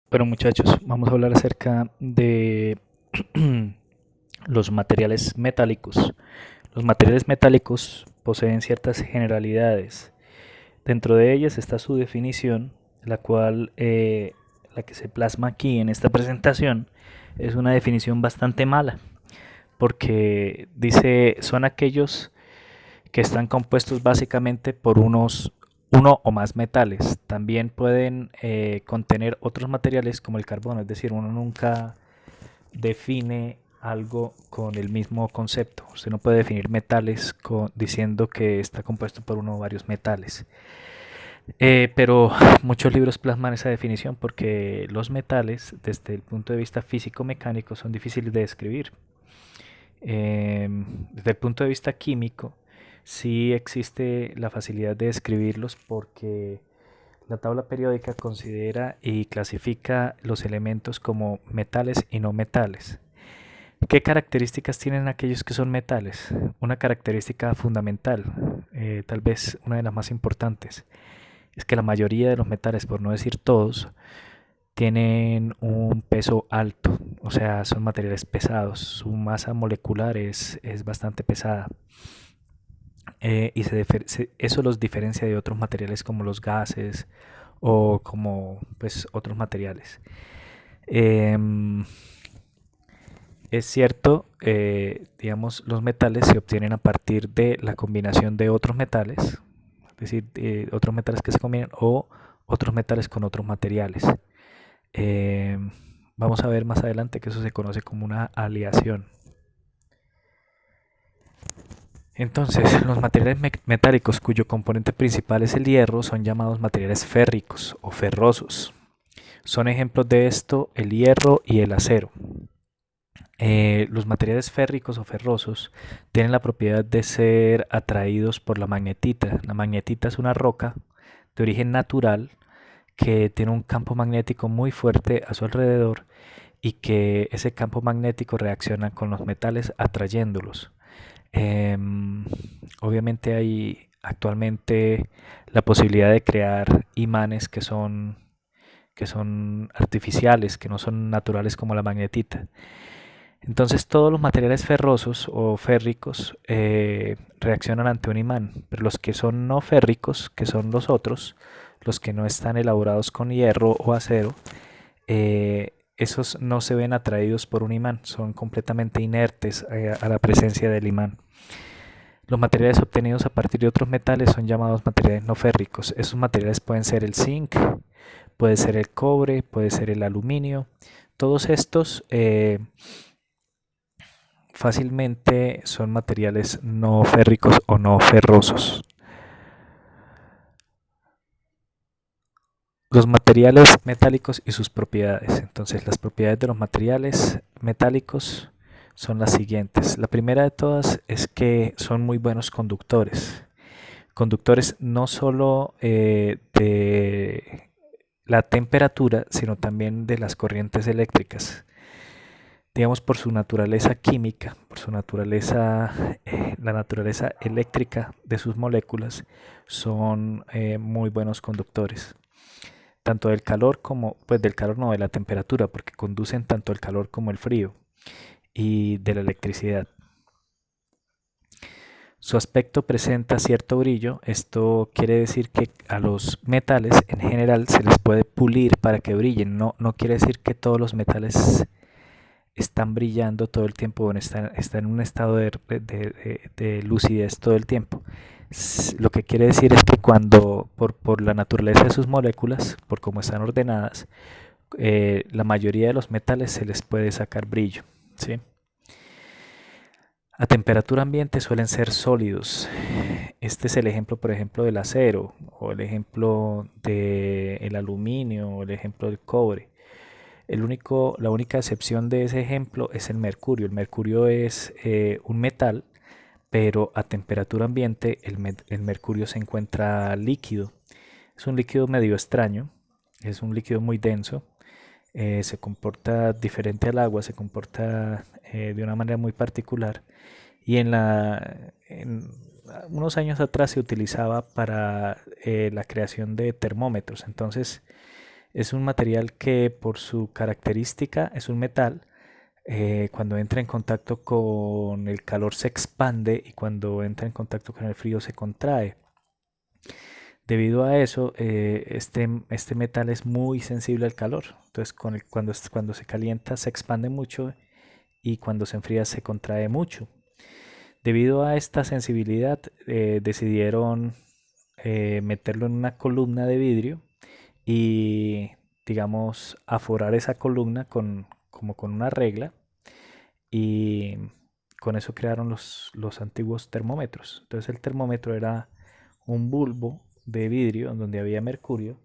Bueno, muchachos, vamos a hablar acerca de los materiales metálicos. Los materiales metálicos poseen ciertas generalidades. Dentro de ellas está su definición, la cual la que se plasma aquí en esta presentación es una definición bastante mala, porque dice son aquellos que están compuestos básicamente por uno o más metales. También pueden contener otros materiales como el carbono, es decir, uno nunca define algo con el mismo concepto. Usted no puede definir metales diciendo que está compuesto por uno o varios metales. Pero muchos libros plasman esa definición porque los metales, desde el punto de vista físico-mecánico, son difíciles de describir. Desde el punto de vista químico, sí existe la facilidad de describirlos porque la tabla periódica considera y clasifica los elementos como metales y no metales. ¿Qué características tienen aquellos que son metales? Una característica fundamental, tal vez una de las más importantes, es que la mayoría de los metales, por no decir todos, tienen un peso alto, o sea, son materiales pesados, su masa molecular es bastante pesada. Eso los diferencia de otros materiales como los gases o como pues otros materiales. Em, es cierto, digamos, los metales se obtienen a partir de la combinación de otros metales, es decir, otros metales que se combinan o otros metales con otros materiales. Em, Vamos a ver más adelante que eso se conoce como una aleación. Entonces, los materiales metálicos cuyo componente principal es el hierro son llamados materiales férricos o ferrosos. Son ejemplos de esto el hierro y el acero. Los materiales férricos o ferrosos tienen la propiedad de ser atraídos por la magnetita. La magnetita es una roca de origen natural que tiene un campo magnético muy fuerte a su alrededor y que ese campo magnético reacciona con los metales atrayéndolos. Em, Obviamente hay actualmente la posibilidad de crear imanes que son artificiales, que no son naturales como la magnetita. Entonces todos los materiales ferrosos o férricos reaccionan ante un imán, pero los que son no férricos, que son los otros, los que no están elaborados con hierro o acero, esos no se ven atraídos por un imán, son completamente inertes a la presencia del imán. Los materiales obtenidos a partir de otros metales son llamados materiales no férricos. Esos materiales pueden ser el zinc, puede ser el cobre, puede ser el aluminio. Todos estos fácilmente son materiales no férricos o no ferrosos. Los materiales metálicos y sus propiedades. Entonces, las propiedades de los materiales metálicos son las siguientes. La primera de todas es que son muy buenos conductores. Conductores no solo de la temperatura, sino también de las corrientes eléctricas. Digamos por su naturaleza química, por su naturaleza, la naturaleza eléctrica de sus moléculas, son muy buenos conductores. Tanto del calor como, pues del calor no, de la temperatura, porque conducen tanto el calor como el frío y de la electricidad. Su aspecto presenta cierto brillo, esto quiere decir que a los metales en general se les puede pulir para que brillen, no quiere decir que todos los metales están brillando todo el tiempo, bueno, están en un estado de lucidez todo el tiempo. Lo que quiere decir es que cuando, por la naturaleza de sus moléculas, por cómo están ordenadas, la mayoría de los metales se les puede sacar brillo, ¿sí? A temperatura ambiente suelen ser sólidos. Este es el ejemplo, por ejemplo, del acero, o el ejemplo del aluminio, o el ejemplo del cobre. La única excepción de ese ejemplo es el mercurio. El mercurio es un metal, pero a temperatura ambiente el mercurio se encuentra líquido. Es un líquido medio extraño, es un líquido muy denso, se comporta diferente al agua, se comporta de una manera muy particular y en unos años atrás se utilizaba para la creación de termómetros. Entonces, Es un material que por su característica es un metal. Cuando entra en contacto con el calor se expande y cuando entra en contacto con el frío se contrae. Debido a eso, este metal es muy sensible al calor. Entonces, cuando se calienta se expande mucho y cuando se enfría se contrae mucho. Debido a esta sensibilidad, decidieron meterlo en una columna de vidrio y, digamos, aforar esa columna como con una regla, y con eso crearon los antiguos termómetros. Entonces el termómetro era un bulbo de vidrio donde había mercurio,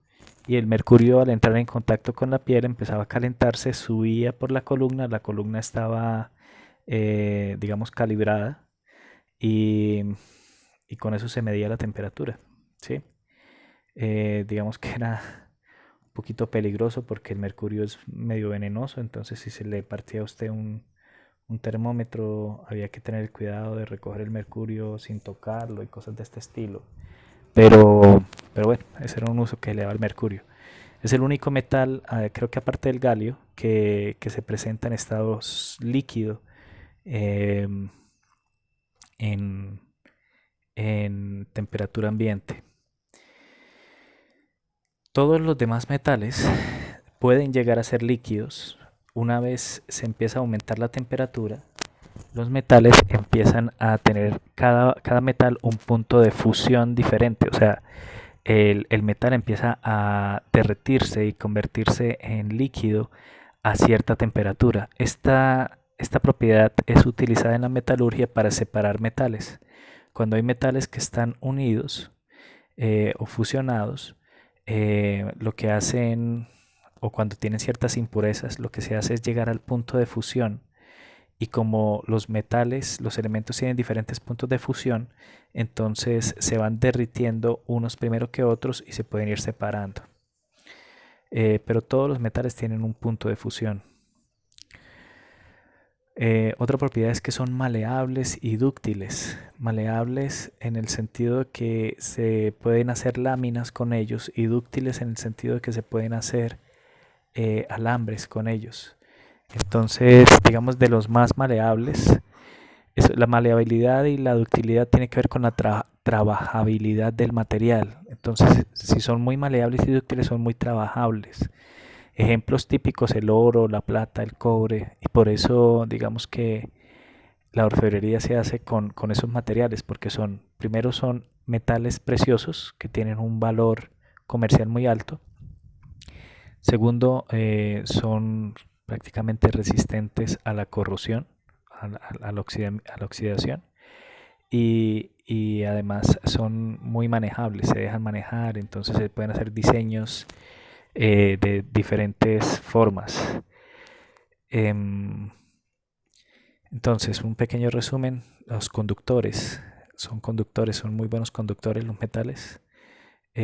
y el mercurio, al entrar en contacto con la piel, empezaba a calentarse, subía por la columna estaba, digamos, calibrada, y, y con eso se medía la temperatura, ¿sí? Digamos que era un poquito peligroso porque el mercurio es medio venenoso, entonces si se le partía a usted un termómetro, había que tener cuidado de recoger el mercurio sin tocarlo y cosas de este estilo. Pero bueno, ese era un uso que le daba el mercurio. Es el único metal, creo que aparte del galio, que se presenta en estados líquidos, eh, en, en temperatura ambiente. Todos los demás metales pueden llegar a ser líquidos. Una vez se empieza a aumentar la temperatura, los metales empiezan a tener cada metal un punto de fusión diferente. O sea, el metal empieza a derretirse y convertirse en líquido a cierta temperatura. Esta propiedad es utilizada en la metalurgia para separar metales. Cuando hay metales que están unidos o fusionados, lo que hacen, o cuando tienen ciertas impurezas, lo que se hace es llegar al punto de fusión, y como los metales, los elementos tienen diferentes puntos de fusión, entonces se van derritiendo unos primero que otros y se pueden ir separando. Pero todos los metales tienen un punto de fusión. Otra propiedad es que son maleables y dúctiles. Maleables en el sentido de que se pueden hacer láminas con ellos, y dúctiles en el sentido de que se pueden hacer alambres con ellos. Entonces, digamos, de los más maleables, la maleabilidad y la ductilidad tiene que ver con la trabajabilidad del material. Entonces, si son muy maleables y dúctiles, son muy trabajables. Ejemplos típicos: el oro, la plata, el cobre, y por eso digamos que la orfebrería se hace con esos materiales, porque primero son metales preciosos que tienen un valor comercial muy alto. Segundo, son prácticamente resistentes a la corrosión, a la oxidación, y además son muy manejables, se dejan manejar, entonces se pueden hacer diseños de diferentes formas. Entonces, un pequeño resumen: los conductores son muy buenos conductores, los metales.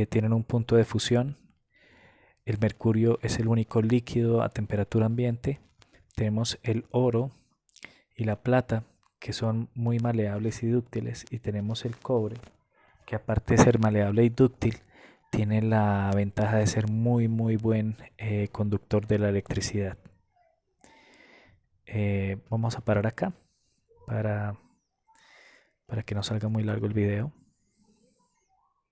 Tienen un punto de fusión. El mercurio es el único líquido a temperatura ambiente. Tenemos el oro y la plata, que son muy maleables y dúctiles, y tenemos el cobre, que aparte de ser maleable y dúctil, tiene la ventaja de ser muy buen conductor de la electricidad. Vamos a parar acá para que no salga muy largo el video.